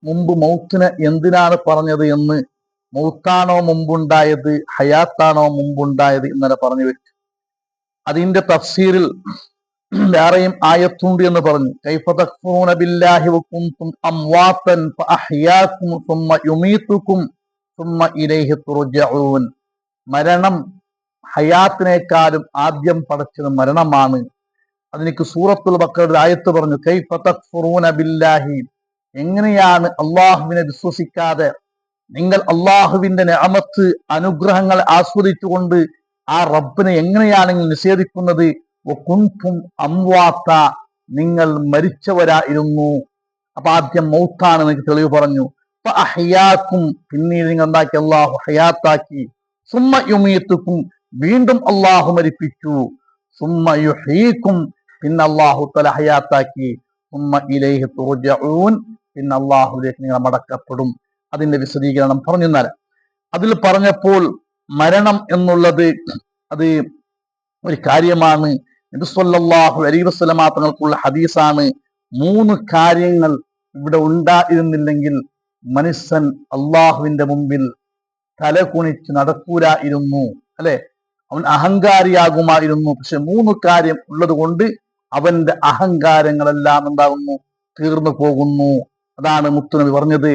മുമ്പ് മൗത്തിനെ എന്തിനാണ് പറഞ്ഞത് എന്ന്, മൗത്താണോ മുമ്പുണ്ടായത്, ഹയാത്താണോ മുമ്പുണ്ടായത് ഇന്നലെ പറഞ്ഞു വെച്ചു. അതിന്റെ തഫ്സീറിൽ വേറെയും ആയത്തുണ്ട് എന്ന് പറഞ്ഞു. കൈഫ തക്ഫൂന ബില്ലാഹി വകുൻതും അംവാതൻ ഫഅഹ്യാകും സുമ്മ യുമീതുകും സുമ്മ ഇലൈഹി തുർജഊൻ. മരണം ഹയാത്തിനേക്കാളും ആദ്യം പടച്ചത് മരണമാണ്. അതിലേക്ക് സൂറത്തുൽ ബഖറയിൽ ആയത്ത് പറഞ്ഞു, കൈഫ തക്ഫുറൂന ബില്ലാഹി, എങ്ങനെയാണ് അള്ളാഹുവിനെ വിശ്വസിക്കാതെ നിങ്ങൾ അള്ളാഹുവിന്റെ നിഅമത്ത് അനുഗ്രഹങ്ങൾ ആസ്വദിച്ചുകൊണ്ട് ആ റബ്ബിനെ എങ്ങനെയാണ് നിങ്ങൾ നിഷേധിക്കുന്നത്? വകുൻതും അംവാത, നിങ്ങൾ മരിച്ചവരായിരുന്നു. അപ്പൊ ആദ്യം മൗത്താണ് എനിക്ക് തെളിവ് പറഞ്ഞു. ഫഅഹ്യാകും, പിന്നീട് നിങ്ങൾ എന്താക്കി? അള്ളാഹു ഹയാത്താക്കി. സുമ്മ യുമീതുകും, വീണ്ടും അള്ളാഹു മരിപ്പിച്ചു. സുമ്മ യുഹീകും, പിന്നെ അള്ളാഹു തആല ഹയാത്താക്കി. സുമ്മ ഇലൈഹി തുർജഊൻ, പിന്നെ അള്ളാഹുവിലേക്ക് നിങ്ങൾ മടക്കപ്പെടും. അതിന്റെ വിശദീകരണം പറഞ്ഞു തരാം. അതിൽ പറഞ്ഞപ്പോൾ മരണം എന്നുള്ളത് അത് ഒരു കാര്യമാണ്. നബി സല്ലല്ലാഹു അലൈഹി വസല്ലമ തങ്ങൾക്കുള്ള ഹദീസാണ്. 3 കാര്യങ്ങൾ ഇവിടെ ഉണ്ടായിരുന്നില്ലെങ്കിൽ മനുഷ്യൻ അള്ളാഹുവിന്റെ മുമ്പിൽ തല കുനിച്ച് നടക്കൂലായിരുന്നു, അല്ലെ? അവൻ അഹങ്കാരിയാകുമായിരുന്നു. പക്ഷെ 3 കാര്യം ഉള്ളത് കൊണ്ട് അവന്റെ അഹങ്കാരങ്ങളെല്ലാം എന്താകുന്നു? തീർന്നു പോകുന്നു. അതാണ് മുത്തുനബി പറഞ്ഞത്,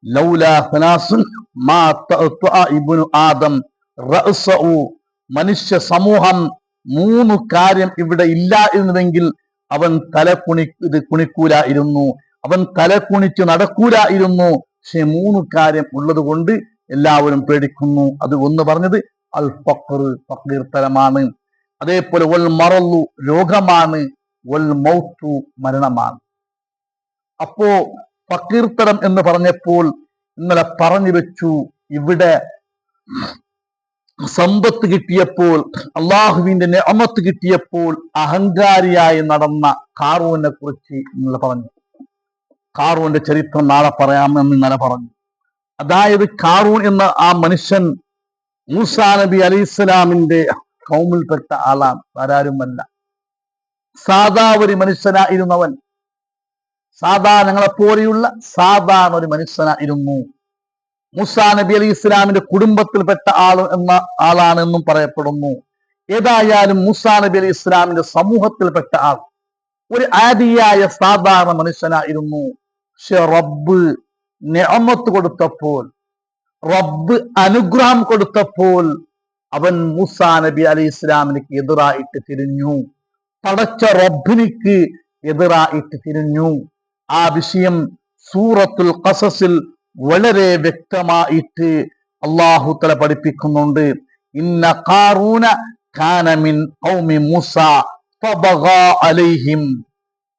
ലൗലാ ഫനാസുൻ മാ തഅ ഇബ്നു ആദം റഅസഹു. മനുഷ്യ സമൂഹം 3 കാര്യം ഇവിടെ ഇല്ലായിരുന്നുവെങ്കിൽ അവൻ തല കുണിക്കൂലായിരുന്നു, അവൻ തല കുണിച്ച് നടക്കൂലായിരുന്നു. പക്ഷെ 3 കാര്യം ഉള്ളത് കൊണ്ട് എല്ലാവരും പേടിക്കുന്നു. അത് ഒന്ന് പറഞ്ഞത് അൽ ഫഖർ, ഫഖീർത്തരമാണ്. അതേപോലെ വൽ മറലു, രോഗമാണ്. വൽ മൗത്തു, മരണമാണ്. അപ്പോ ഫഖീർത്തരം എന്ന് പറഞ്ഞപ്പോൾ ഇന്നലെ പറഞ്ഞു വെച്ചു, ഇവിടെ സമ്പത്ത് കിട്ടിയപ്പോൾ, അള്ളാഹുവിന്റെ നിഅമത്ത് കിട്ടിയപ്പോൾ അഹങ്കാരിയായി നടന്ന ഖാറൂനെ കുറിച്ച് ഇന്നലെ പറഞ്ഞു. ഖാറൂന്റെ ചരിത്രം നാളെ പറയാമെന്ന് ഇന്നലെ പറഞ്ഞു. അതായത് ഖാറൂൻ എന്ന ആ മനുഷ്യൻ മൂസാ നബി അലൈഹിസ്സലാമിന്റെ ഖൗമിൽപ്പെട്ട ആളാണ്, ആരാരുമല്ല. സാധാ ഒരു മനുഷ്യനായിരുന്നവൻ, സാധാ ഞങ്ങളെപ്പോലെയുള്ള സാധാരണ ഒരു മനുഷ്യനായിരുന്നു. മൂസാ നബി അലൈഹി ഇസ്ലാമിന്റെ കുടുംബത്തിൽപ്പെട്ട ആളാണെന്നും പറയപ്പെടുന്നു. ഏതായാലും മൂസാ നബി അലൈഹി ഇസ്ലാമിന്റെ സമൂഹത്തിൽപ്പെട്ട ആൾ ഒരു ആദിയായ സാധാരണ മനുഷ്യനായിരുന്നു. പക്ഷെ റബ്ബ് നിഅമത്ത് കൊടുത്തപ്പോൾ, റബ്ബ് അനുഗ്രഹം കൊടുത്തപ്പോൾ അവൻ മൂസാ നബി അലൈഹി ഇസ്ലാമിലേക്ക് എതിരായിട്ട് തിരിഞ്ഞു. പടച്ച റബ്ബിനിക്ക് എതിരായിട്ട് തിരിഞ്ഞു. ആ വിഷയം സൂറത്തുൽ ഖസസിൽ വളരെ വ്യക്തമായിട്ട് അല്ലാഹു തആല പഠിപ്പിക്കുന്നുണ്ട്. ഇന്ന ഖാറൂന കാന മിൻ ഖൗമി മൂസ ഫബഗാ അലൈഹിം.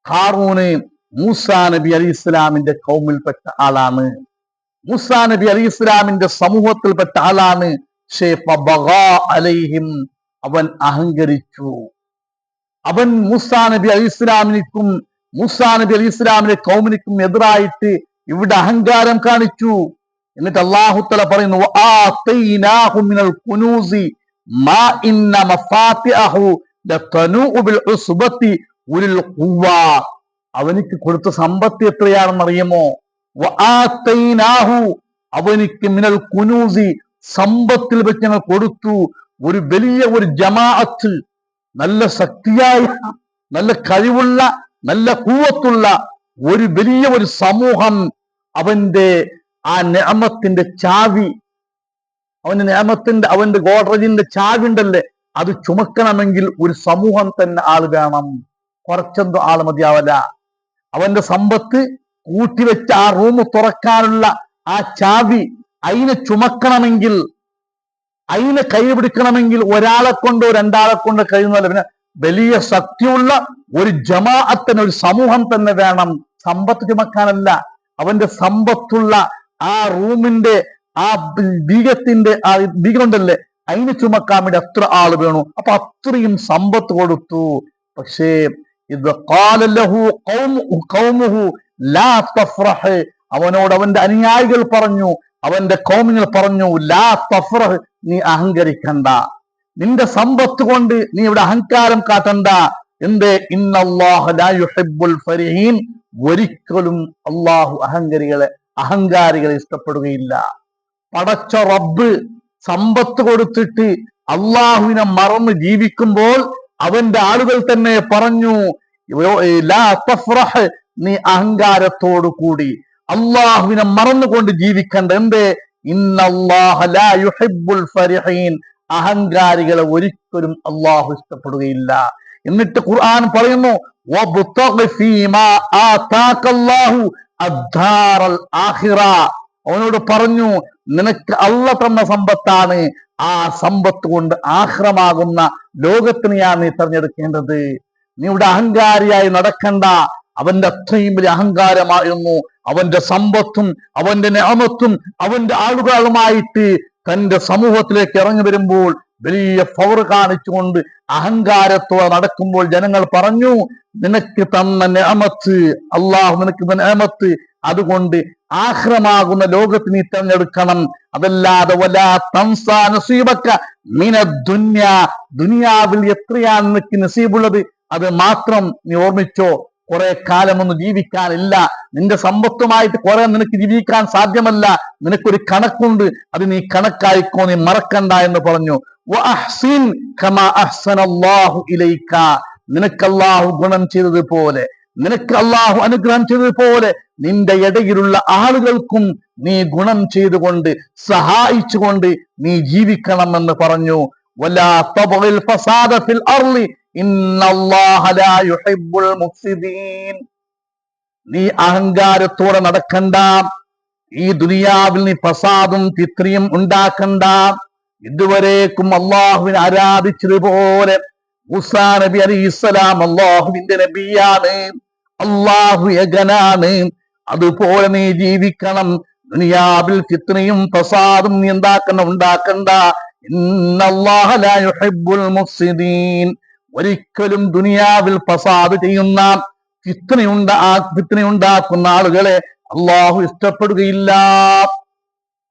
ഖാറൂന് മൂസാ നബി അലൈഹി ഇസ്ലാമിന്റെ ഖൗമിൽപ്പെട്ട ആളാണ്, മൂസാ നബി അലൈഹി ഇസ്ലാമിന്റെ സമൂഹത്തിൽപ്പെട്ട ആളാണ്. പക്ഷേ ഫബഗാ അലൈഹിം, അവൻ അഹങ്കരിച്ചു. അവൻ മൂസാ നബി അലൈഹി ഇസ്ലാമിനും മൂസാ നബി അലൈഹി ഇസ്ലാമിന്റെ ഖൗമിനും എതിരായിട്ട് ഇവിടെ അഹങ്കാരം കാണിച്ചു. എന്നിട്ട് അല്ലാഹു തആല പറയുന്നു, വആതൈനാഹു മിനൽ കുനൂസി മാ ഇന്ന മഫാത്തിഹു ലതനൂഉ ബിൽ ഉസ്ബത്തി ഉലിൽ ഖുവ്വ. അവനിക്ക് കൊടുത്ത സമ്പത്ത് എത്രയാണെന്ന് അറിയുമോ? വആതൈനാഹു, അവനിക്ക് മിനൽ കുനൂസി, സമ്പത്തിൽ വെച്ച് ഞങ്ങൾ കൊടുത്തു. ഒരു വലിയ ഒരു ജമാഅത്ത്, നല്ല ശക്തിയായ, നല്ല കഴിവുള്ള, നല്ല ഖുവ്വത്തുള്ള ഒരു വലിയ ഒരു സമൂഹം, അവന്റെ ആ നിഅമത്തിന്റെ ചാവി, അവന്റെ നിഅമത്തിന്റെ, അവന്റെ ഗോഡ്രജിന്റെ ചാവി ഉണ്ടല്ലേ, അത് ചുമക്കണമെങ്കിൽ ഒരു സമൂഹം തന്നെ ആൾ വേണം, കുറച്ചെന്തോ ആൾ മതിയാവല. അവന്റെ സമ്പത്ത് കൂട്ടിവെച്ച ആ റൂം തുറക്കാനുള്ള ആ ചാവി, അതിനെ ചുമക്കണമെങ്കിൽ, അതിനെ കൈപിടിക്കണമെങ്കിൽ ഒരാളെ കൊണ്ടോ 2 ആളെ കൊണ്ടോ കഴിയുന്നതല്ല. പിന്നെ വലിയ ശക്തിയുള്ള ഒരു ജമാഅത്തിന്, ഒരു സമൂഹം തന്നെ വേണം. സമ്പത്ത് ചുമക്കാനല്ല, അവന്റെ സമ്പത്തുള്ള ആ റൂമിന്റെ ആ ബീഗത്തിന്റെ ആ ബീഗമുണ്ടല്ലേ, അതിന് ചുമക്കാൻ വേണ്ടി അത്ര ആള് വേണു. അപ്പൊ അത്രയും സമ്പത്ത് കൊടുത്തു. പക്ഷേ ഇത് ഖാല ലഹു ഖൗമുഹു ലാ തഫ്റഹ്, അവനോട് അവന്റെ അനുയായികൾ പറഞ്ഞു, അവന്റെ ഖൗമികൾ പറഞ്ഞു, ലാ തഫ്റഹ്, നീ അഹങ്കരിക്കണ്ട, നിന്റെ സമ്പത്ത് കൊണ്ട് നീ ഇവിടെ അഹങ്കാരം കാട്ടണ്ട. എന്തേ? ഇന്നല്ലാഹ ലാ യുഹിബ്ബുൽ ഫരിഹീൻ, ഒരിക്കലും അള്ളാഹു അഹങ്കരികളെ അഹങ്കാരികളെ ഇഷ്ടപ്പെടുകയില്ല. പടച്ച റബ്ബ് സമ്പത്ത് കൊടുത്തിട്ട് അള്ളാഹുവിനെ മറന്ന് ജീവിക്കുമ്പോൾ അവന്റെ ആളുകൾ തന്നെ പറഞ്ഞു, ലാ തഫ്റഹ്, നീ അഹങ്കാരത്തോടു കൂടി അള്ളാഹുവിനെ മറന്നുകൊണ്ട് ജീവിക്കണ്ട. എന്തേ? ഇന്നല്ലാഹ ലാ യുഹിബ്ബുൽ ഫരിഹീൻ, അഹങ്കാരികളെ ഒരിക്കലും അള്ളാഹു ഇഷ്ടപ്പെടുകയില്ല. എന്നിട്ട് ഖുർആൻ പറയുന്നു, വബ്തഗി ഫീമാ ആതാകല്ലാഹു അദ്ദാറൽ ആഖിറ, അവനോട് പറഞ്ഞു, നിനക്ക് അള്ള തന്ന സമ്പത്താണ്, ആ സമ്പത്ത് കൊണ്ട് ആഖിറമാകുന്ന ലോകത്തിനെയാണ് നീ തെരഞ്ഞെടുക്കേണ്ടത്. നീ ഇവിടെ അഹങ്കാരിയായി നടക്കണ്ട. അവന്റെ അത്രയും വലിയ അഹങ്കാരമായിരുന്നു അവന്റെ സമ്പത്തും അവന്റെ നിഅമത്തും അവന്റെ ആളുകളുമായിട്ട് തന്റെ സമൂഹത്തിലേക്ക് ഇറങ്ങി വരുമ്പോൾ വലിയ പവർ കാണിച്ചുകൊണ്ട് അഹങ്കാരത്തോടെ നടക്കുമ്പോൾ ജനങ്ങൾ പറഞ്ഞു, നിനക്ക് തന്ന നിഅമത്ത്, അള്ളാഹു നിനക്ക് തന്ന നിഅമത്ത്, അതുകൊണ്ട് ആഖിറമാകുന്ന ലോകത്ത് നീ തെരഞ്ഞെടുക്കണം. അതല്ലാതെ വലാ തൻസാ നസീബക മിനദ്ദുനിയ, ദുനിയാവിൽ എത്രയാണ് നിനക്ക് നസീബുള്ളത് അത് മാത്രം നീ ഓർമ്മിച്ചോ. കുറെ കാലമൊന്നും ജീവിക്കാനില്ല. നിന്റെ സമ്പത്തുമായിട്ട് കുറെ നിനക്ക് ജീവിക്കാൻ സാധ്യമല്ല. നിനക്കൊരു കണക്കുണ്ട്, അത് നീ കണക്കായിക്കോ, നീ മറക്കണ്ട എന്ന് പറഞ്ഞു. വഅഹ്സിൻ കമാ അഹ്സനല്ലാഹു ഇലൈക, നിനക്ക് അല്ലാഹു ഗുണം ചെയ്തതുപോലെ, നിനക്ക് അല്ലാഹു അനുഗ്രഹം ചെയ്തതുപോലെ നിന്റെ ഇടയിലുള്ള ആളുകൾക്കും നീ ഗുണം ചെയ്തുകൊണ്ട് സഹായിച്ചുകൊണ്ട് നീ ജീവിക്കണമെന്ന് പറഞ്ഞു. വലാ തബ്ഗിൽ ഫസാദ ഫിൽ അർളി ഇന്നല്ലാഹ ലാ യുഹിബ്ബുൽ മുഫ്സിദീൻ, നീ അഹങ്കാരത്തോടെ നടക്കണ്ട. ഈ ദുനിയാവിൽ നീ ഫസാദും ഫിത്നയും ഉണ്ടാക്കണ്ട. ഇതുവരേക്കും അള്ളാഹുവിനെ ആരാധിച്ചതുപോലെ മൂസാ നബി അലൈഹിസ്സലാം അള്ളാഹുവിന്റെ നബിയാണ്, അള്ളാഹു ഏകനാണ്, അതുപോലെ നീ ജീവിക്കണം. ദുനിയാവിൽ ഫിത്നയും ഫസാദും നീ ഉണ്ടാക്കണ്ട. ഇന്നല്ലാഹ ലാ യുഹിബ്ബുൽ മുഫ്സിദീൻ, ഒരിക്കലും ദുനിയാവിൽ ഫസാദ് ചെയ്യുന്ന ഫിത്നയുണ്ടാക്കുന്ന ആളുകളെ അള്ളാഹു ഇഷ്ടപ്പെടുകയില്ല.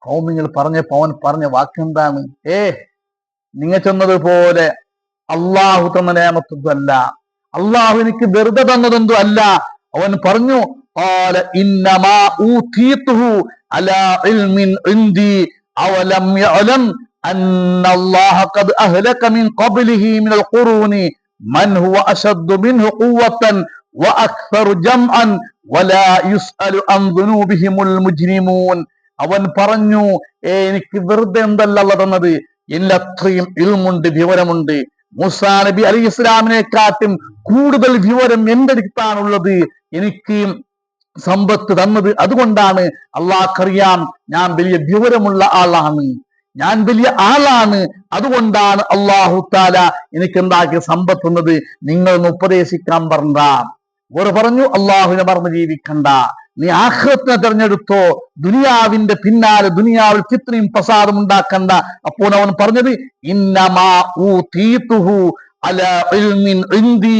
ഖൗമികൾ പറഞ്ഞപ്പോ അവൻ പറഞ്ഞ വാക്കെന്താണ്? നിങ്ങൾ ചെന്നതുപോലെ അള്ളാഹു തന്ന നിഅമത്തൊന്നും അല്ല, അള്ളാഹു എനിക്ക് വെറുതെ തന്നതൊന്നും അല്ല. അവൻ പറഞ്ഞു, ഖാല ഇന്നമാ ഊതീതുഹു അലാ ഇൽമിൻ ഇൻദി അവലം യഅലം അന്നല്ലാഹ ഖദ് അഹ്ലക മിൻ ഖബ്ലിഹി മിനൽ ഖുറൂനി മൻ ഹുവ അശദ്ദു മിൻഹു ഖുവ്വതൻ വഅക്സറു ജംഅൻ വലാ യുസ്അലു അൻ ദുനൂബിഹിമുൽ മുജ്രിമൂൻ. അവൻ പറഞ്ഞു, എനിക്ക് വെറുതെ എന്തല്ല അല്ലാഹു തന്നത്, എല്ലാത്രയും ഇൽമുണ്ട്, വിവരമുണ്ട്. മൂസാ നബി അലൈഹി ഇസ്ലാമിനെക്കാട്ടും കൂടുതൽ വിവരം എന്റെ അടുത്താണുള്ളത്. എനിക്ക് സമ്പത്ത് തന്നത് അതുകൊണ്ടാണ്. അള്ളാഹ്ക്കറിയാം ഞാൻ വലിയ വിവരമുള്ള ആളാണ്, ഞാൻ വലിയ ആളാണ്. അതുകൊണ്ടാണ് അള്ളാഹു താല എനിക്ക് എന്താക്കിയ സമ്പത്ത് തന്നത്. നിങ്ങളൊന്ന് ഉപദേശിക്കാൻ പറഞ്ഞ. അവർ പറഞ്ഞു, അള്ളാഹുവിനെ മറന്ന് ജീവിക്കണ്ട, നീ ആഖിറത്തിനെ തെരഞ്ഞെടുത്തോ, ദുനിയാവിന്റെ പിന്നാലെ ദുനിയാവിൽ ഫിത്നയും ഫസാദും ഉണ്ടാക്കണ്ട. അപ്പോൾ അവൻ പറഞ്ഞത്, ഇന്നമാ ഊതീതുഹു അലാ ഇൽമിൻ ഇൻദി,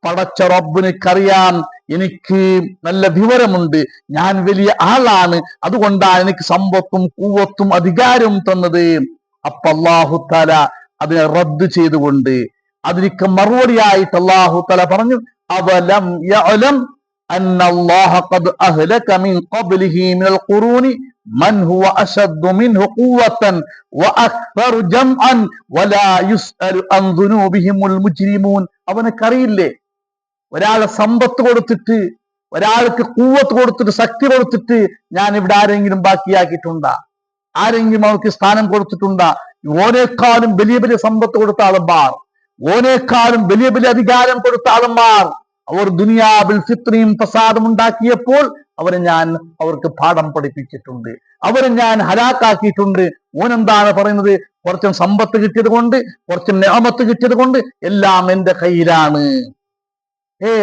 പടച്ച റബ്ബിനിക്കറിയാം എനിക്ക് നല്ല വിവരമുണ്ട്, ഞാൻ വലിയ ആളാണ്, അതുകൊണ്ടാണ് എനിക്ക് സമ്പത്തും കൂവത്തും അധികാരവും തന്നത്. അപ്പൊ അല്ലാഹു തആല അതിനെ റദ്ദ് ചെയ്തുകൊണ്ട് അതിലേക്ക് മറുപടിയായിട്ട് അല്ലാഹു തആല പറഞ്ഞു, അവലം യഅലം അന്നല്ലാഹ ഖദ് അഹ്ലക മിൻ ഖബ്ലിഹി മിനൽ ഖുറൂനി മൻ ഹുവ അശദ്ദു മിൻഹു ഖുവ്വതൻ വഅക്സറു ജംഅൻ വലാ യുസ്അലു അൻ ദുനൂബിഹിമുൽ മുജ്രിമൂൻ. അവനക്കറിയില്ലേ, ഒരാളെ സമ്പത്ത് കൊടുത്തിട്ട്, ഒരാൾക്ക് കൂവത്ത് കൊടുത്തിട്ട്, ശക്തി കൊടുത്തിട്ട് ഞാൻ ഇവിടെ ആരെങ്കിലും ബാക്കിയാക്കിയിട്ടുണ്ടാ? ആരെങ്കിലും അവർക്ക് സ്ഥാനം കൊടുത്തിട്ടുണ്ടാ? ഓനേക്കാളും വലിയ വലിയ സമ്പത്ത് കൊടുത്ത ആളന്മാർ, ഓനേക്കാളും വലിയ വലിയ അധികാരം കൊടുത്ത ആളന്മാർ, അവർ ദുനിയാവിൽ ഫിത്നയും ഫസാദും ഉണ്ടാക്കിയപ്പോൾ അവർക്ക് പാഠം പഠിപ്പിച്ചിട്ടുണ്ട്, അവരെ ഞാൻ ഹലാക്കാക്കിയിട്ടുണ്ട്. ഓനെന്താണ് പറയുന്നത്? കുറച്ചും സമ്പത്ത് കിട്ടിയത് കൊണ്ട്, കുറച്ചും നിഅമത്ത് കിട്ടിയത് കൊണ്ട് എല്ലാം എന്റെ കയ്യിലാണ്.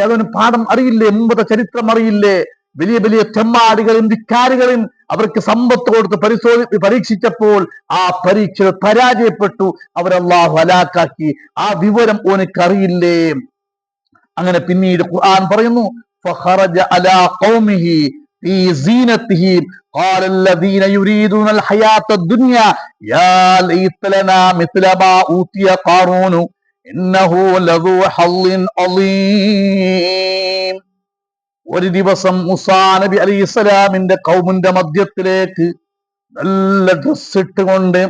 അതൊരു പാഠം അറിയില്ലേ? മുമ്പത്തെ ചരിത്രം അറിയില്ലേ? വലിയ വലിയ തെമ്മാടികളും ധിക്കാരികളും അവർക്ക് സമ്പത്ത് കൊടുത്ത് പരീക്ഷിച്ചപ്പോൾ ആ പരീക്ഷ പരാജയപ്പെട്ടു, അവരല്ലാഹു ഹലാക്കാക്കി. ആ വിവരം ഓനക്കറിയില്ലേ? അങ്ങനെ പിന്നീട് ഖുർആൻ പറയുന്നു, ഫഖറജ അലാ ഖൗമിഹി ഫീ സീനതിഹി ഖാല അല്ലദീന യുരീദൂന അൽ ഹയാത്ത ദുനിയ യാ ലൈത ലനാ മിത്ല മാ ഊതിയ ഖാറൂൻ ഇന്നഹു ലദൂ ഹള്ളിൻ അളീം. ഒരു ദിവസം മൂസാ നബി അലൈഹിസ്സലാമിന്റെ ഖൗമിന്റെ മധ്യത്തിലേക്ക് നല്ല ഡ്രസ് ഇട്ടുകൊണ്ട്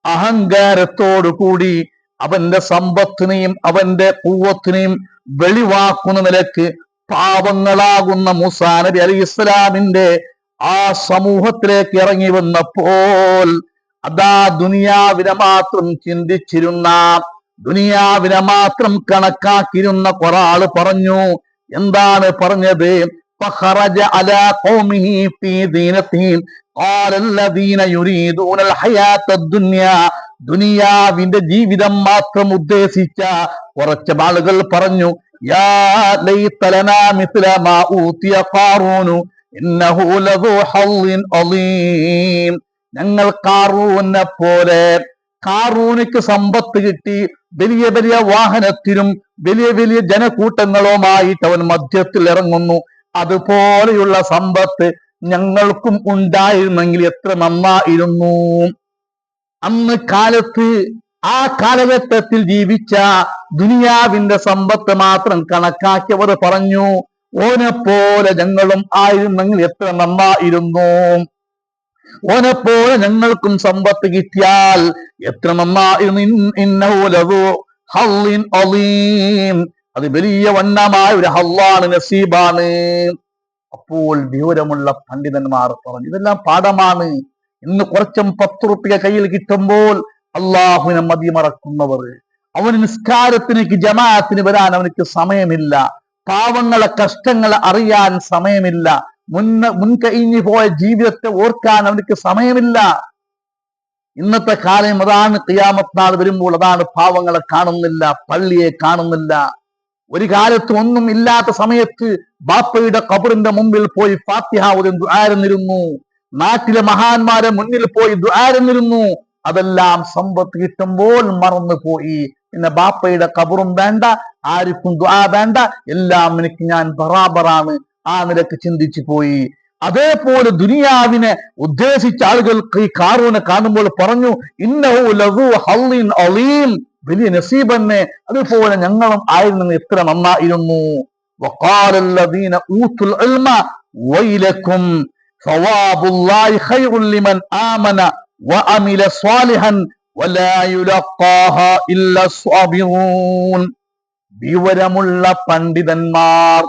അഹങ്കാരത്തോടു കൂടി അവന്റെ സമ്പത്തിനെയും അവന്റെ പൂവത്തിനെയും വെളിവാക്കുന്ന നിലക്ക് പാവങ്ങളാകുന്ന മൂസാ നബി അലൈഹിസ്സലാമിന്റെ ആ സമൂഹത്തിലേക്ക് ഇറങ്ങി വന്നപ്പോൾ അതാ ദുനിയാവിനെ മാത്രം ചിന്തിച്ചിരുന്ന, ദുനിയാവിനെ മാത്രം കണക്കാക്കിയിരുന്ന കുറെ ആള് പറഞ്ഞു. എന്താണ് പറഞ്ഞത്? فخرج على قومه في زينتهم قال الذين يريدون الحياة الدنيا ദുനിയാവിന്റെ ജീവിതം മാത്രം ഉദ്ദേശിച്ച കുറച്ച് ആളുകൾ പറഞ്ഞു, യാ ലൈത ലനാ മിസ്ല മാ ഊതിയ ഖാറൂനു ഇന്നഹു ലദു ഹള്ളിൻ അളീം. ഞങ്ങൾ ഖാറൂനെ പോലെ, ഖാറൂനിക്ക് സമ്പത്ത് കിട്ടി, വലിയ വലിയ വാഹനത്തിലും വലിയ വലിയ ജനക്കൂട്ടങ്ങളുമായിട്ട് അവൻ മധ്യത്തിൽ ഇറങ്ങുന്നു. അതുപോലെയുള്ള സമ്പത്ത് ഞങ്ങൾക്കും ഉണ്ടായിരുന്നെങ്കിൽ എത്ര നന്നായിരുന്നു. അന്ന് കാലത്ത്, ആ കാലഘട്ടത്തിൽ ജീവിച്ച ദുനിയാവിന്റെ സമ്പത്ത് മാത്രം കണക്കാക്കിയവർ പറഞ്ഞു, ഓനെ പോലെ ഞങ്ങളും ആയിരുന്നെങ്കിൽ എത്ര നന്നായിരുന്നു, ഓനെ പോലെ ഞങ്ങൾക്കും സമ്പത്ത് കിട്ടിയാൽ എത്ര നന്നായിരുന്നു. ഇന്നഹു ലദു ഹള്ളിൻ അളീം, അത് വലിയ വണ്ണമായ ഒരു ഹള്ളാണ്, നസീബാണ്. അപ്പോൾ വിവരമുള്ള പണ്ഡിതന്മാർ പറഞ്ഞു, ഇതെല്ലാം പാഠമാണ്. ഇന്ന് കുറച്ചും 10 റുപ്യ കയ്യിൽ കിട്ടുമ്പോൾ അള്ളാഹുവിനെ മതിമറക്കുന്നവർ, അവന് നിസ്കാരത്തിലേക്ക് ജമാഅത്തിന് വരാൻ അവനക്ക് സമയമില്ല, പാവങ്ങളെ കഷ്ടങ്ങളെ അറിയാൻ സമയമില്ല, മുൻകഴിഞ്ഞു പോയ ജീവിതത്തെ ഓർക്കാൻ അവനക്ക് സമയമില്ല. ഇന്നത്തെ കാലം അതാണ്. ഖിയാമത്ത് നാൾ വരുമ്പോൾ അതാണ്, പാവങ്ങളെ കാണുന്നില്ല, പള്ളിയെ കാണുന്നില്ല. ഒരു കാലത്ത് ഒന്നും ഇല്ലാത്ത സമയത്ത് ബാപ്പയുടെ ഖബറിന്റെ മുമ്പിൽ പോയി ഫാത്തിഹ ഓതി ദുആയിരുന്നിരുന്നു, നാട്ടിലെ മഹാന്മാരെ മുന്നിൽ പോയി ദുആയിരുന്നിരുന്നു. അതെല്ലാം സമ്പത്ത് കിട്ടുമ്പോൾ മറന്നുപോയി. പിന്നെ ബാപ്പയുടെ ഖബറും വേണ്ട, ആർക്കും ദുആ വേണ്ട, എല്ലാം എനിക്ക് ഞാൻ ബറാബറാണ്, ആ നിലക്ക് ചിന്തിച്ചു പോയി. അതേപോലെ ദുനിയാവിനെ ഉദ്ദേശിച്ച ആളുകൾക്ക് ഈ ഖാറൂനെ കാണുമ്പോൾ പറഞ്ഞു, ഇന്നഹു ലദു ഹള്ളിൻ അളീം, വലിയ നസീബന്നെ, അതുപോലെ ഞങ്ങളും ആയിരുന്നെങ്കിൽ എത്ര നന്നായിരുന്നു. വഖാല അല്ലദീന ഊതുൽ ഇൽമ വൈലക്കും സവാബുല്ലാഹി ഖൈറുൽ ലിമൻ ആമന വഅമില സ്വാലിഹൻ വലാ യുലഖാഹാ ഇല്ല സ്വാബിറൂൻ. വിവരമുള്ള പണ്ഡിതന്മാർ,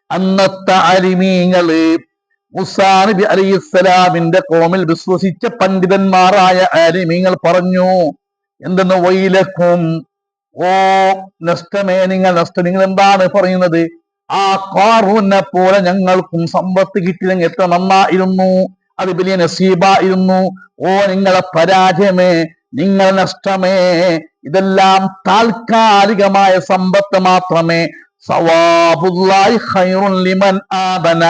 അന്നത്തെ അലിമീങ്ങള്, മൂസാ നബി അലൈഹിസ്സലാമിന്റെ ഖൗമിൽ വിശ്വസിച്ച പണ്ഡിതന്മാരായ അലിമീങ്ങൾ പറഞ്ഞു, എന്തെന്ന്? വൈലക്കും, ഓ നഷ്ടമേ, നിങ്ങൾ എന്താണ് പറയുന്നത്? ആ ഖാറൂനെ പോലെ ഞങ്ങൾക്കും സമ്പത്ത് കിട്ടിയില്ലെങ്കിൽ എത്ര നന്നായിരുന്നു, അത് വലിയ നസീബായിരുന്നു. ഓ നിങ്ങളെ പരാജയമേ, നിങ്ങൾ നഷ്ടമേ, ഇതെല്ലാം താൽക്കാലികമായ സമ്പത്ത് മാത്രമേ. സവാബുല്ലാഹി ഖൈറുൻ ലിമൻ ആമന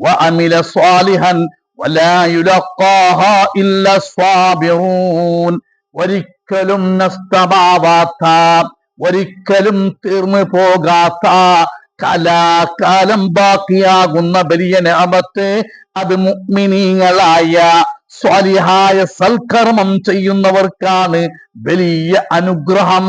വഅമില സ്വാലിഹൻ വലാ യുലഖാഹാ ഇല്ല സ്വാബിറൂൻ. ഒരിക്കലും നഷ്ടമാവാത്ത, ഒരിക്കലും തീർന്നു പോകാത്ത, കലാകാലം ബാക്കിയാകുന്ന വലിയ നിഅമത്ത്, അത് മുഅ്മിനീങ്ങളായ സ്വാലിഹായ സൽക്കർമ്മം ചെയ്യുന്നവർക്കാണ് വലിയ അനുഗ്രഹം.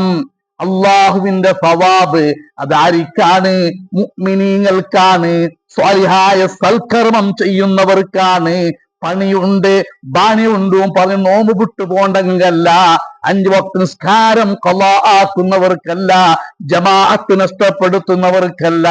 അള്ളാഹുവിന്റെ സവാബ് അതാരിക്കാണ്? മുഅ്മിനീങ്ങൾക്കാണ്, സ്വാലിഹായ സൽക്കർമ്മം ചെയ്യുന്നവർക്കാണ്. പണിയുണ്ട്, ബാണിയുണ്ടും പറഞ്ഞ് നോമ്പ് വിട്ടു പോണ്ടെങ്കല്ല, 5 വക്ത് നിസ്കാരം ഖളാ ആക്കുന്നവർക്കല്ല, ജമാഅത്ത് നഷ്ടപ്പെടുത്തുന്നവർക്കല്ല,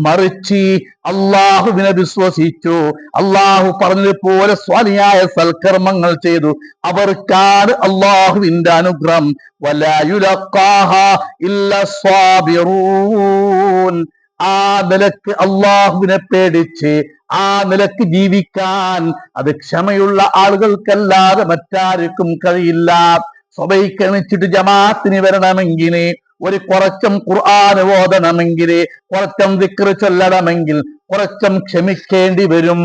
മറിച്ച് അള്ളാഹുവിനെ വിശ്വസിച്ചു, അള്ളാഹു പറഞ്ഞതുപോലെ സ്വാലിഹായ സൽക്കർമ്മങ്ങൾ ചെയ്തു, അവർക്കാണ് അള്ളാഹുവിന്റെ അനുഗ്രഹം. വലാ യുലഖാഹാ ഇല്ല സ്വാബിറൂൻ. ആ നിലക്ക് അള്ളാഹുവിനെ പേടിച്ച് ആ നിലക്ക് ജീവിക്കാൻ അത് ക്ഷമയുള്ള ആളുകൾക്കല്ലാതെ മറ്റാർക്കും കഴിയില്ല. സ്വബൈക്ക് എണിച്ചിട്ട് ജമാഅത്തിന് വരണമെങ്കിൽ, ഒരു കുറച്ചും ഖുർആൻ ഓതണമെങ്കിൽ, കുറച്ചും ദിക്ർ ചൊല്ലണമെങ്കിൽ കുറച്ചും ക്ഷമിക്കേണ്ടി വരും.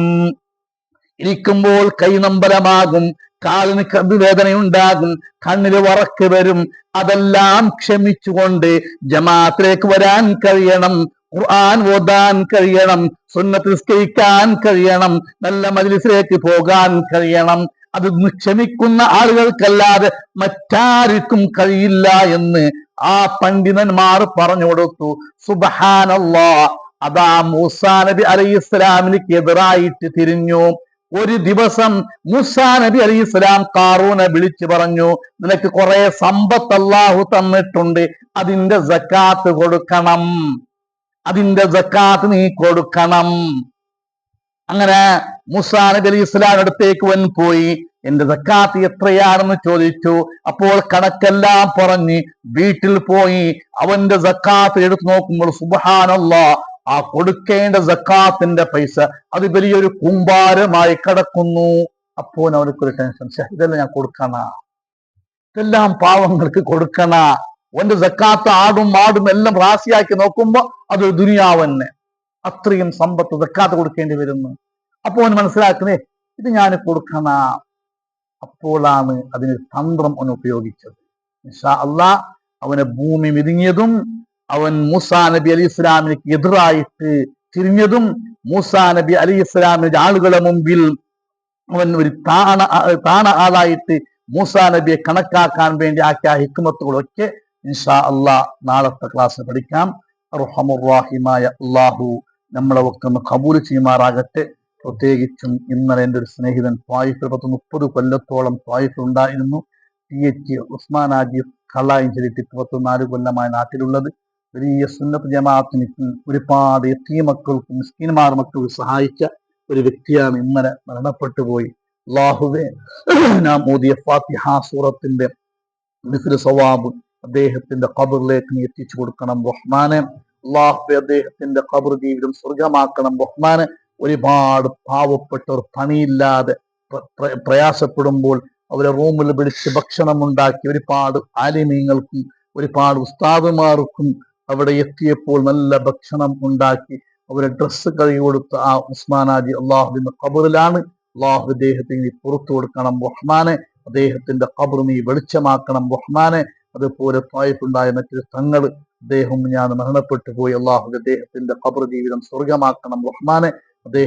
ഇരിക്കുമ്പോൾ കൈനമ്പലമാകും, കാലിന് വേദനയുണ്ടാകും, കണ്ണിന് വറക്ക് വരും. അതെല്ലാം ക്ഷമിച്ചുകൊണ്ട് ജമാഅത്തിലേക്ക് വരാൻ കഴിയണം, ഖുർആൻ ഓതാൻ കഴിയണം, സുന്നത്ത് നിസ്കരിക്കാൻ കഴിയണം, നല്ല മജ്ലിസിലേക്ക് പോകാൻ കഴിയണം. അത് ക്ഷമിക്കുന്ന ആളുകൾക്കല്ലാതെ മറ്റാർക്കും കഴിയില്ല എന്ന് ആ പണ്ഡിതന്മാർ പറഞ്ഞു കൊടുത്തു. സുബ്ഹാനല്ലാഹ്, അതാ മൂസാ നബി അലൈഹിസ്സലാമിലേക്ക് എതിരായിട്ട് തിരിഞ്ഞു. ഒരു ദിവസം മൂസാ നബി അലൈഹിസ്സലാം ഖാറൂനെ വിളിച്ചു പറഞ്ഞു, നിനക്ക് കുറെ സമ്പത്ത് അല്ലാഹു തന്നിട്ടുണ്ട്, അതിന്റെ സക്കാത്ത് കൊടുക്കണം, അതിന്റെ സക്കാത്ത് നീ കൊടുക്കണം. അങ്ങനെ മൂസാ നബി അലൈഹിസ്സലാം അടുത്തേക്ക് വൻ പോയി, എന്റെ സക്കാത്ത് എത്രയാണെന്ന് ചോദിച്ചു. അപ്പോൾ കണക്കെല്ലാം പറഞ്ഞ് വീട്ടിൽ പോയി അവന്റെ സക്കാത്ത് എടുത്തു നോക്കുമ്പോൾ സുബ്ഹാനല്ലാഹ്, ആ കൊടുക്കേണ്ട സക്കാത്തിന്റെ പൈസ അത് വലിയൊരു കൂമ്പാരമായി കിടക്കുന്നു. അപ്പോൾ അവനക്കൊരു ടെൻഷൻ, ഇതെല്ലാം ഞാൻ കൊടുക്കണ, ഇതെല്ലാം പാവങ്ങൾക്ക് കൊടുക്കണ. അവന്റെ സക്കാത്ത് ആടും മാടും എല്ലാം റാസിയാക്കി നോക്കുമ്പോ അത് ദുനിയാവന്നെ, അത്രയും സമ്പത്ത് സക്കാത്ത് കൊടുക്കേണ്ടി വരുന്നു. അപ്പോൾ അവൻ മനസ്സിലാക്കുന്നേ, ഇത് ഞാൻ കൊടുക്കണ. അപ്പോഴാണ് അതിന് തന്ത്രം അവൻ ഉപയോഗിച്ചത്. ഇൻഷാ അല്ലാഹ് അവനെ ഭൂമി വിരിഞ്ഞതും അവൻ മൂസാ നബി അലൈഹി ഇസ്ലാമിലേക്ക് എതിരായിട്ട് തിരിഞ്ഞതും മൂസാ നബി അലൈഹി ഇസ്ലാമിന്റെ ആളുകളെ മുമ്പിൽ അവൻ ഒരു താണ ആളായിട്ട് മൂസാ നബിയെ കണക്കാക്കാൻ വേണ്ടി ആക്കിയ ഹിക്മത്തുകളൊക്കെ ഇൻഷാ അല്ലാഹ് നാളത്തെ ക്ലാസ് പഠിക്കാം. അർഹമുർ-റഹീമായ അല്ലാഹു നമ്മളെ ഒക്കെ ഒന്ന് ഖബൂൽ ചെയ്യുമാറാകട്ടെ. പ്രത്യേകിച്ചും ഇന്നലെ എൻ്റെ ഒരു സ്നേഹിതൻ ത്വായിഫിൽ 30 കൊല്ലത്തോളം ത്വായിഫിൽ ഉണ്ടായിരുന്നു. PH ഉസ്മാൻ ആജി കള്ളായും ചൊല്ലിട്ട് 24 കൊല്ലമായ നാട്ടിലുള്ളത്. വലിയ സുന്നത്ത് ജമാഅത്തിന് ഒരുപാട് യതീമക്കൾക്കും മിസ്കീന്മാർ മക്കൾക്കും സഹായിച്ച ഒരു വ്യക്തിയാണ്. ഇന്നലെ മരണപ്പെട്ടു പോയി. അല്ലാഹുവേ, നാം ഓതിയ ഫാത്തിഹ സൂറത്തിന്റെ മിസ്ലു സവാബ് അദ്ദേഹത്തിന്റെ ഖബറിലേക്ക് നീ എത്തിച്ചു കൊടുക്കണം റഹ്മാനെ. അല്ലാഹുവേ, അദ്ദേഹത്തിന്റെ ഖബർ ജീവിതം സ്വർഗമാക്കണം റഹ്മാനെ. ഒരുപാട് പാവപ്പെട്ടവർ പണിയില്ലാതെ പ്രയാസപ്പെടുമ്പോൾ അവരെ റൂമിൽ പിടിച്ച് ഭക്ഷണം ഉണ്ടാക്കി ഒരുപാട് ആലിമീങ്ങൾക്കും ഒരുപാട് ഉസ്താദുമാർക്കും അവിടെ എത്തിയപ്പോൾ നല്ല ഭക്ഷണം ഉണ്ടാക്കി അവരെ ഡ്രസ്സ് കഴുകി കൊടുത്ത ആ ഉസ്മാനാജി അള്ളാഹുവിന്റെ ഖബറിലാണ്. അള്ളാഹു അദ്ദേഹത്തിന് നീ പുറത്തു കൊടുക്കണം റഹ്മാനെ. അദ്ദേഹത്തിന്റെ ഖബർ നീ വെളിച്ചമാക്കണം റഹ്മാനെ. അതുപോലെ ത്വായിഫുണ്ടായ മറ്റൊരു തങ്ങൾ, അദ്ദേഹം ഞാൻ മരണപ്പെട്ടു പോയി. അള്ളാഹു അദ്ദേഹത്തിന്റെ ഖബർ ജീവിതം സ്വർഗമാക്കണം റഹ്മാനെ. അദ്ദേഹം